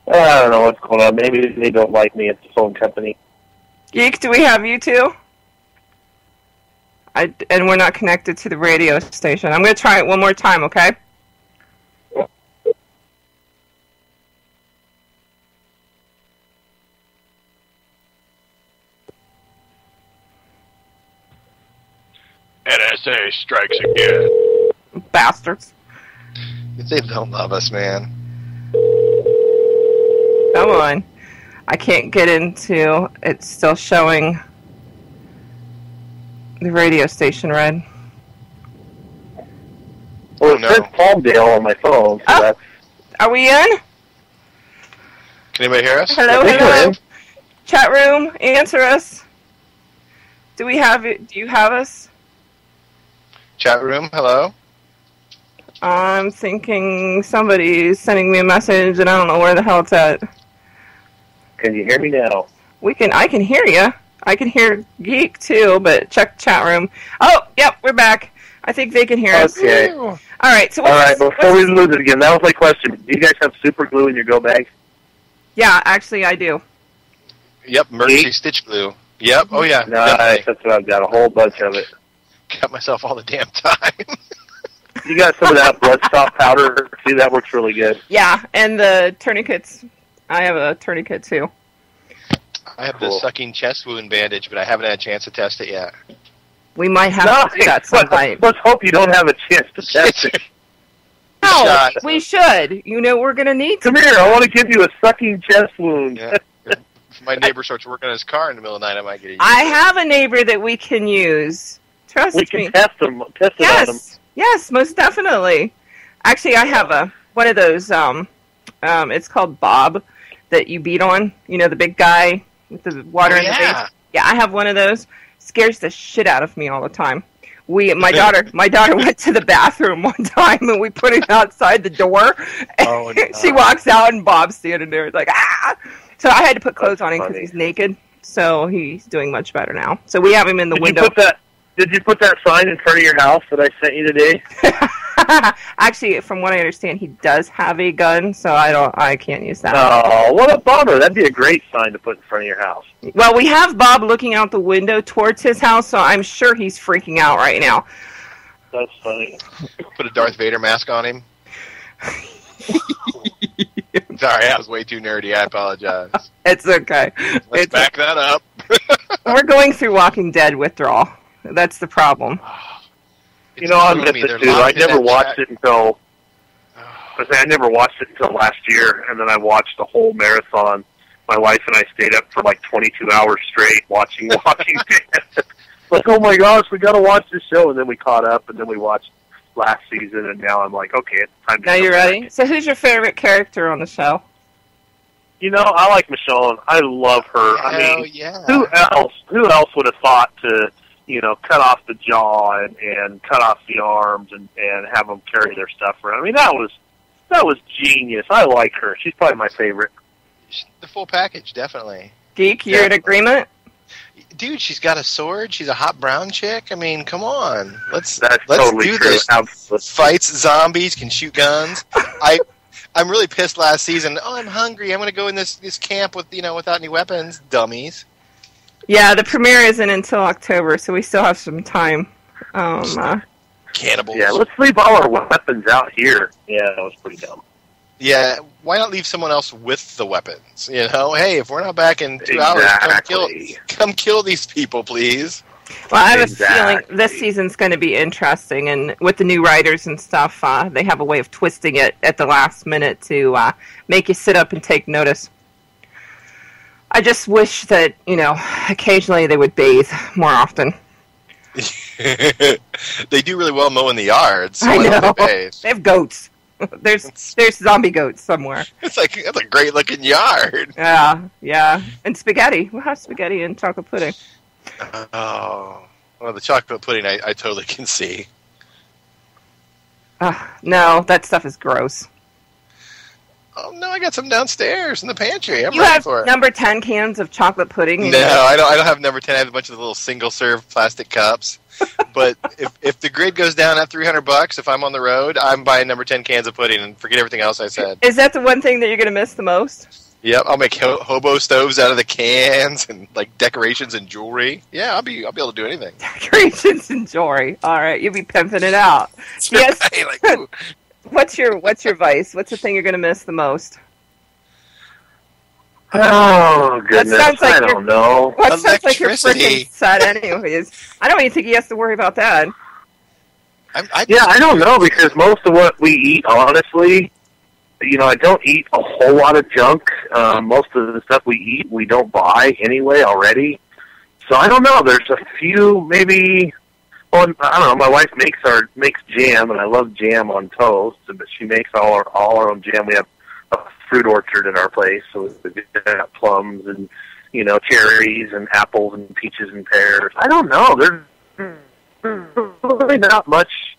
A: I don't know what's going on. Maybe they don't like me at the phone company.
B: Geek, do we have you two? And we're not connected to the radio station. I'm going to try it one more time, okay?
E: NSA strikes again.
B: Bastards.
E: They don't love us, man.
B: Come on. I can't get into... It's still showing the radio station red.
A: Well, it says Palmdale on my phone, so that's...
B: Are we in?
E: Can anybody hear us?
B: Hello, hello. Chat room, answer us. Do you have us?
E: Chat room, hello?
B: I'm thinking somebody's sending me a message and I don't know where the hell it's at.
A: Can you hear me now?
B: I can hear you. I can hear Geek too, but check chat room. Oh, yep, we're back. I think they can hear us.
A: Okay.
B: All right. So
A: before we lose it again, that was my question. Do you guys have super glue in your go bag?
B: Yeah, actually I do.
E: Yep, emergency stitch glue. Yep, oh yeah.
A: Nice, that's what I've got, a whole bunch of it.
E: Got myself all the damn time.
A: You got some of that bloodstop powder. See, that works really good.
B: Yeah, and the tourniquets. I have a tourniquet too.
E: I have the sucking chest wound bandage, but I haven't had a chance to test it yet.
B: We might have to do that sometime.
A: Let's hope you don't have a chance to test it.
B: No, we should. We're going to need to.
A: Come here, I want to give you a sucking chest wound.
E: Yeah. If my neighbor starts working on his car in the middle of the night, I might get it.
B: I have a neighbor that we can use. Trust me.
A: We can test it on them.
B: Yes, most definitely. Actually, I have one of those, it's called Bob, that you beat on. The big guy with the water in the face. Yeah, I have one of those. Scares the shit out of me all the time. My daughter went to the bathroom one time and we put it outside the door.
E: Oh, no.
B: She walks out and Bob's standing there. It's like, ah! So I had to put clothes on him because he's naked. So he's doing much better now. So we have him in the window.
A: Did you put that sign in front of your house that I sent you today?
B: Actually, from what I understand, he does have a gun, so I can't use that.
A: Oh, what a bummer. That'd be a great sign to put in front of your house.
B: Well, we have Bob looking out the window towards his house, so I'm sure he's freaking out right now.
A: That's funny.
E: Put a Darth Vader mask on him. Sorry, I was way too nerdy. I apologize.
B: It's okay.
E: Let's back that up.
B: We're going through Walking Dead withdrawal. That's the problem.
A: I miss it too. I never watched it until I never watched it until last year, and then I watched the whole marathon. My wife and I stayed up for like 22 hours straight watching Walking Dead. Like, oh my gosh, we got to watch this show, and then we caught up, and then we watched last season, and now I'm like, okay, it's time to.
B: Now you're ready. So, who's your favorite character on the show?
A: You know, I like Michonne. I love her. I mean,
E: yeah.
A: Who else would have thought to, cut off the jaw and cut off the arms and have them carry their stuff around? I mean, that was genius. I like her. She's probably my favorite.
E: The full package, definitely.
B: Geek, you're in agreement?
E: Dude, she's got a sword. She's a hot brown chick. I mean, come on. Let's
A: totally
E: do
A: true.
E: this.
A: Absolutely.
E: Fights zombies, can shoot guns. I'm really pissed last season. Oh, I'm hungry. I'm going to go in this camp without any weapons. Dummies.
B: Yeah, the premiere isn't until October, so we still have some time.
E: Cannibals.
A: Yeah, let's leave all our weapons out here. Yeah, that was pretty dumb.
E: Yeah, why not leave someone else with the weapons? Hey, if we're not back in 2 hours, come kill these people, please.
B: Well, I have a feeling this season's going to be interesting, and with the new writers and stuff, they have a way of twisting it at the last minute to make you sit up and take notice. I just wish that, occasionally they would bathe more often.
E: They do really well mowing the yards. So
B: I know.
E: They
B: have goats. There's zombie goats somewhere.
E: That's a great looking yard.
B: Yeah. And spaghetti. We'll have spaghetti and chocolate pudding.
E: Oh. Well, the chocolate pudding I totally can see.
B: No, that stuff is gross.
E: Oh, no, I got some downstairs in the pantry.
B: You have number 10 cans of chocolate pudding?
E: No, I don't have number 10. I have a bunch of the little single-serve plastic cups. But if the grid goes down at $300, if I'm on the road, I'm buying number 10 cans of pudding and forget everything else I said.
B: Is that the one thing that you're going to miss the most?
E: Yep, I'll make hobo stoves out of the cans and decorations and jewelry. Yeah, I'll be able to do anything.
B: Decorations and jewelry. All right, you'll be pimping it out. Yes. What's your vice? What's the thing you're going to miss the most?
A: Oh, goodness. I don't know.
B: That sounds like you're freaking sad anyways. I don't even think he has to worry about that.
A: I don't know, because most of what we eat, honestly, I don't eat a whole lot of junk. Most of the stuff we eat, we don't buy anyway already. So I don't know. There's a few, maybe... Well, I don't know. My wife makes jam, and I love jam on toast. But she makes all our own jam. We have a fruit orchard in our place, so we got plums and cherries and apples and peaches and pears. I don't know. There's really not much.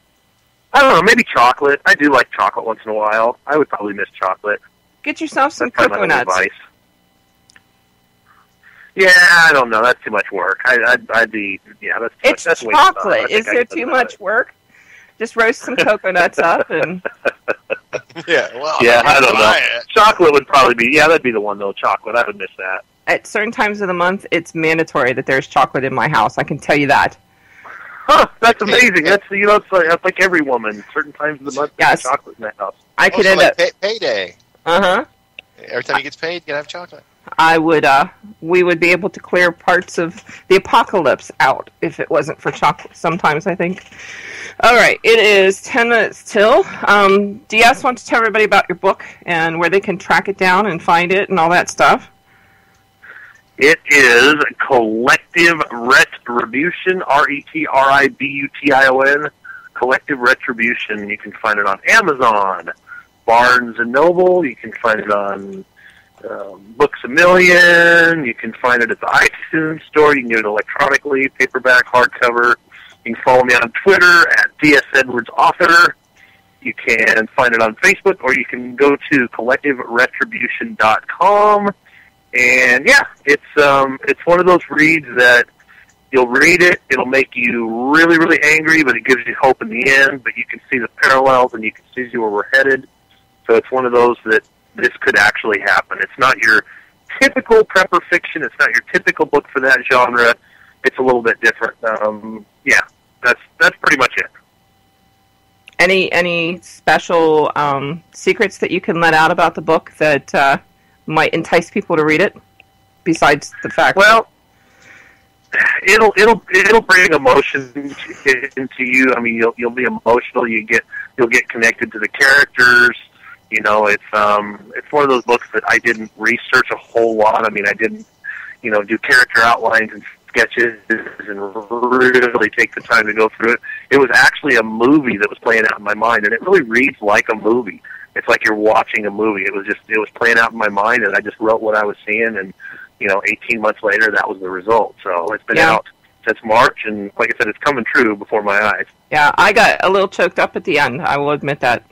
A: I don't know. Maybe chocolate. I do like chocolate once in a while. I would probably miss chocolate.
B: Get yourself some coconuts.
A: Yeah, I don't know. That's too much work. I'd be, that's too
B: much. It's chocolate. Is there too much work? Just roast some coconuts up and...
A: I don't know. Chocolate would probably be, that'd be the one, though, chocolate. I would miss that.
B: At certain times of the month, it's mandatory that there's chocolate in my house. I can tell you that.
A: Huh, that's amazing. That's, that's like every woman. Certain times of the month, there's chocolate in that house.
B: I could end up...
E: Payday.
B: Uh-huh.
E: Every time he gets paid, you gotta have chocolate.
B: We would be able to clear parts of the apocalypse out if it wasn't for chocolate sometimes, I think. All right, it is 10 minutes till. DS wants to tell everybody about your book and where they can track it down and find it and all that stuff.
A: It is Collective Retribution, Retribution, Collective Retribution. You can find it on Amazon, Barnes & Noble. You can find it on Books A Million. You can find it at the iTunes store. You can get it electronically, paperback, hardcover. You can follow me on Twitter at DS Edwards Author. You can find it on Facebook, or you can go to collectiveretribution.com. And it's one of those reads that you'll read it, it'll make you really, really angry, but it gives you hope in the end. But you can see the parallels and you can see where we're headed. So it's one of those that this could actually happen. It's not your typical prepper fiction. It's not your typical book for that genre. It's a little bit different. That's pretty much it.
B: Any special secrets that you can let out about the book that might entice people to read it? Besides the fact,
A: well, it'll bring emotion into you. I mean, you'll be emotional. You'll get connected to the characters. You know, it's one of those books that I didn't research a whole lot. I mean, I didn't, you know, do character outlines and sketches and really take the time to go through it. It was actually a movie that was playing out in my mind, and it really reads like a movie. It's like you're watching a movie. It was playing out in my mind, and I just wrote what I was seeing, and, you know, 18 months later, that was the result. So it's been out since March, and like I said, it's coming true before my eyes.
B: Yeah, I got a little choked up at the end. I will admit that.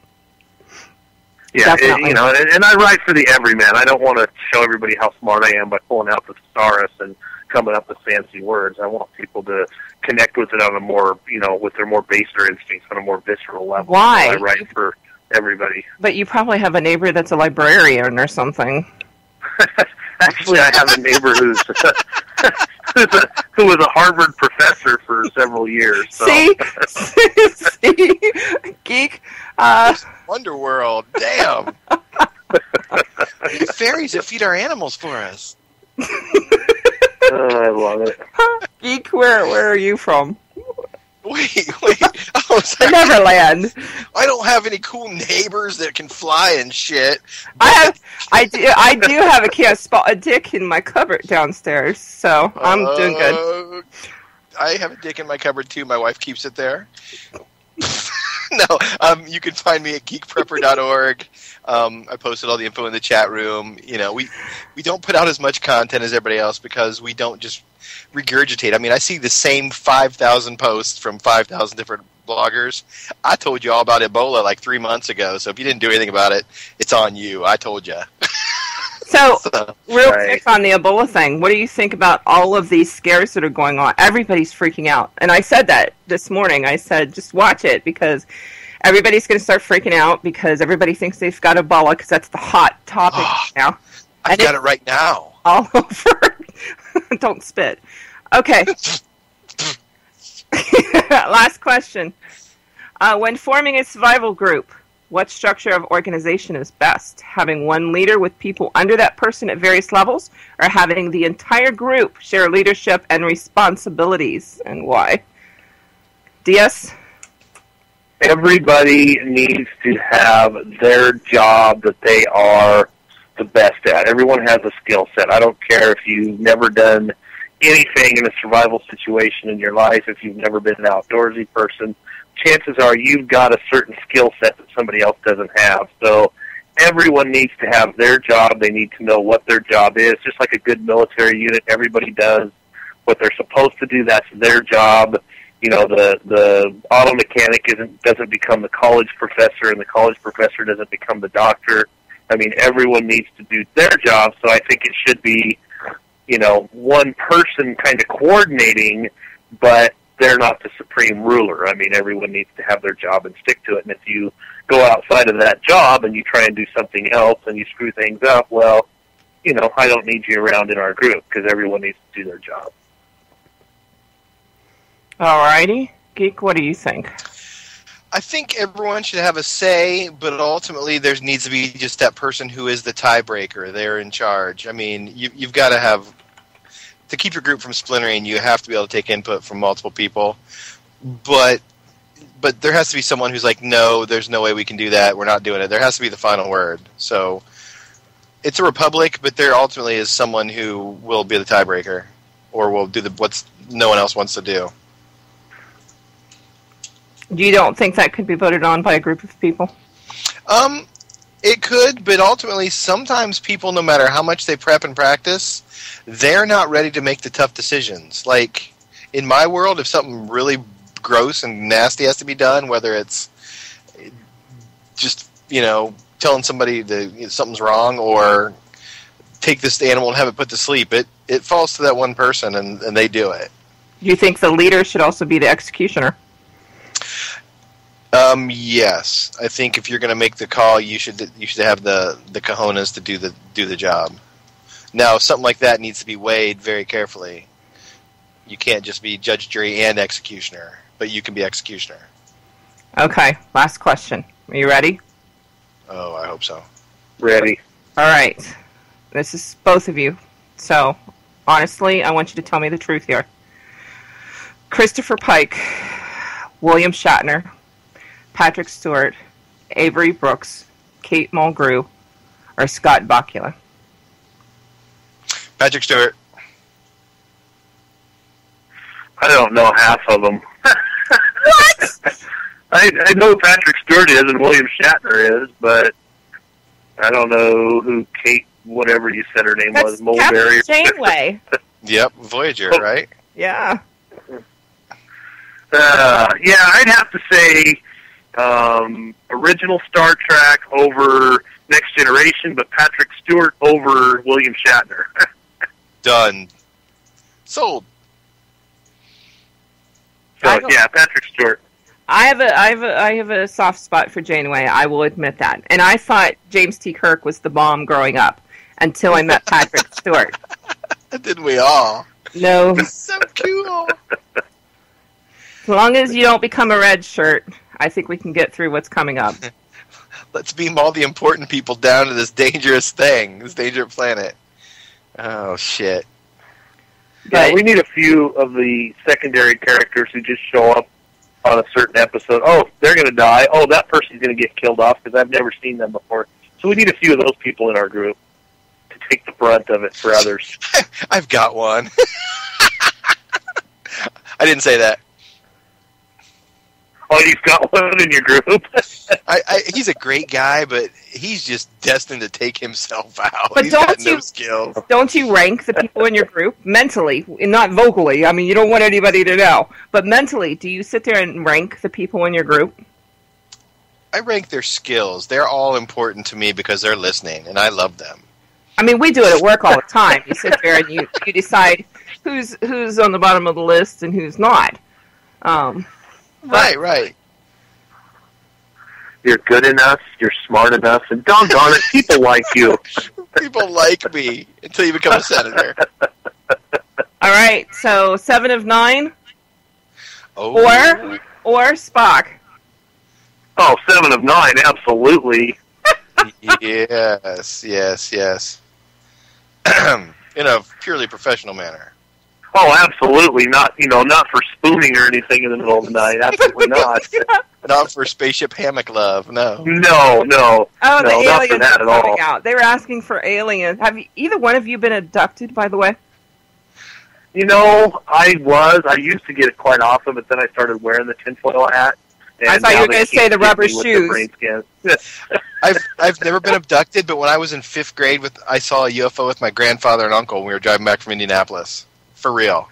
A: Yeah, you know, and I write for the everyman. I don't want to show everybody how smart I am by pulling out the thesaurus and coming up with fancy words. I want people to connect with it on a more, you know, with their more baser instincts on a more visceral level.
B: Why?
A: So I write for everybody.
B: But you probably have a neighbor that's a librarian or something.
A: Actually, I have a neighbor who was a Harvard professor for several years. So.
B: See? Geek.
E: Wonderworld, damn. We have fairies that feed our animals for us.
A: I love it.
B: Geek, where are you from?
E: Wait. Oh,
B: Neverland.
E: I don't have any cool neighbors that can fly and shit.
B: I do have a can spot a dick in my cupboard downstairs, so I'm doing good.
E: I have a dick in my cupboard too. My wife keeps it there. No, you can find me at geekprepper.org. I posted all the info in the chat room. You know, we don't put out as much content as everybody else because we don't just regurgitate. I mean, I see the same 5,000 posts from 5,000 different bloggers. I told you all about Ebola like 3 months ago, so if you didn't do anything about it, it's on you. I told you.
B: So, real quick on the Ebola thing, what do you think about all of these scares that are going on? Everybody's freaking out. And I said that this morning. I said, just watch it, because everybody's going to start freaking out because everybody thinks they've got Ebola, because that's the hot topic now.
E: I've got it right now.
B: All over. Don't spit. Okay. Last question. When forming a survival group, what structure of organization is best? Having one leader with people under that person at various levels, or having the entire group share leadership and responsibilities, and why? DS?
A: Everybody needs to have their job that they are the best at. Everyone has a skill set. I don't care if you've never done anything in a survival situation in your life, if you've never been an outdoorsy person. Chances are you've got a certain skill set that somebody else doesn't have. So everyone needs to have their job. They need to know what their job is. Just like a good military unit, everybody does what they're supposed to do. That's their job. You know, the auto mechanic doesn't become the college professor, and the college professor doesn't become the doctor. I mean, everyone needs to do their job. So I think it should be, you know, one person kind of coordinating, but they're not the supreme ruler. I mean, everyone needs to have their job and stick to it. And if you go outside of that job and you try and do something else and you screw things up, well, you know, I don't need you around in our group, because everyone needs to do their job.
B: All righty. Geek, what do you think?
E: I think everyone should have a say, but ultimately there needs to be just that person who is the tiebreaker. They're in charge. I mean, you've got to have... To keep your group from splintering, you have to be able to take input from multiple people. But there has to be someone who's like, no, there's no way we can do that. We're not doing it. There has to be the final word. So it's a republic, but there ultimately is someone who will be the tiebreaker, or will do what no one else wants to do.
B: You don't think that could be voted on by a group of people?
E: It could, but ultimately sometimes people, no matter how much they prep and practice, they're not ready to make the tough decisions. Like, in my world, if something really gross and nasty has to be done, whether it's just, you know, telling somebody that something's wrong, or take this animal and have it put to sleep, it falls to that one person, and they do it.
B: Do you think the leader should also be the executioner?
E: Yes. I think if you're going to make the call, you should have the cojones to do the job. Now, something like that needs to be weighed very carefully. You can't just be judge, jury, and executioner, but you can be executioner.
B: Okay, last question. Are you ready?
E: Oh, I hope so.
A: Ready.
B: All right. This is both of you. So, honestly, I want you to tell me the truth here. Christopher Pike, William Shatner, Patrick Stewart, Avery Brooks, Kate Mulgrew or Scott Bakula?
E: Patrick Stewart.
A: I don't know half of them.
B: What?
A: I know who Patrick Stewart is and William Shatner is, but I don't know who Kate, whatever you said her name was, Mulberry.
B: Captain Janeway.
E: Yep, Voyager, right?
B: Yeah.
A: Yeah, I'd have to say original Star Trek over Next Generation, but Patrick Stewart over William Shatner.
E: Done. Sold.
A: So yeah, Patrick Stewart.
B: I have a soft spot for Janeway. I will admit that. And I thought James T. Kirk was the bomb growing up until I met Patrick Stewart.
E: Didn't we all?
B: No.
E: So cool.
B: As long as you don't become a red shirt, I think we can get through what's coming up.
E: Let's beam all the important people down to this dangerous thing, this dangerous planet. Oh, shit.
A: Yeah, we need a few of the secondary characters who just show up on a certain episode. Oh, they're going to die. Oh, that person's going to get killed off because I've never seen them before. So we need a few of those people in our group to take the brunt of it for others.
E: I've got one. I didn't say that.
A: Oh, you've got one in your group?
E: He's a great guy, but he's just destined to take himself out.
B: But
E: He's got no skills.
B: Don't you rank the people in your group mentally, and not vocally? I mean, you don't want anybody to know. But mentally, do you sit there and rank the people in your group?
E: I rank their skills. They're all important to me because they're listening, and I love them.
B: I mean, we do it at work all the time. You sit there and you decide who's on the bottom of the list and who's not.
E: Right.
A: You're good enough, you're smart enough, and doggone it, people like you.
E: People like me until you become a senator.
B: All right, so 7 of 9?
E: Oh.
B: Or Spock?
A: Oh, 7 of 9, absolutely.
E: Yes. In a purely professional manner.
A: Oh, absolutely. Not for spooning or anything in the middle of the night. Absolutely not.
E: Not for spaceship hammock love, no.
A: No.
B: Oh,
A: no,
B: the aliens
A: not for that
B: are
A: at all.
B: coming out. They were asking for aliens. Have either one of you been abducted, by the way?
A: I used to get it quite often, but then I started wearing the tinfoil hat. And
B: I thought you were going to say the rubber
A: with
B: shoes.
A: the brain scans.
E: I've never been abducted, but when I was in 5th grade, I saw a UFO with my grandfather and uncle when we were driving back from Indianapolis. For real.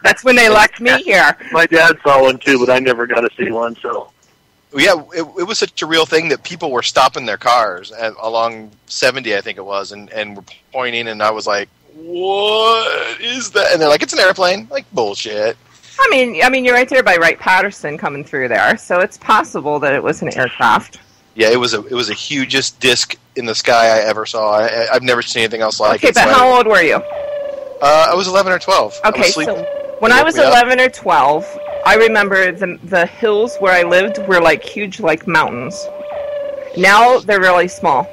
B: That's when they left me here.
A: My dad saw one too, but I never got to see one. So
E: yeah, it was such a real thing that people were stopping their cars along 70, I think it was, and were pointing, and I was like, "What is that?" And they're like, "It's an airplane." Like, bullshit.
B: I mean, you're right there by Wright-Patterson coming through there, so it's possible that it was an aircraft.
E: Yeah, it was a hugest disc in the sky I ever saw. I've never seen anything else like it.
B: Okay, but how old were you?
E: I was 11 or 12.
B: Okay, so when I was 11 or 12, I remember the hills where I lived were like huge, like mountains. Now they're really small.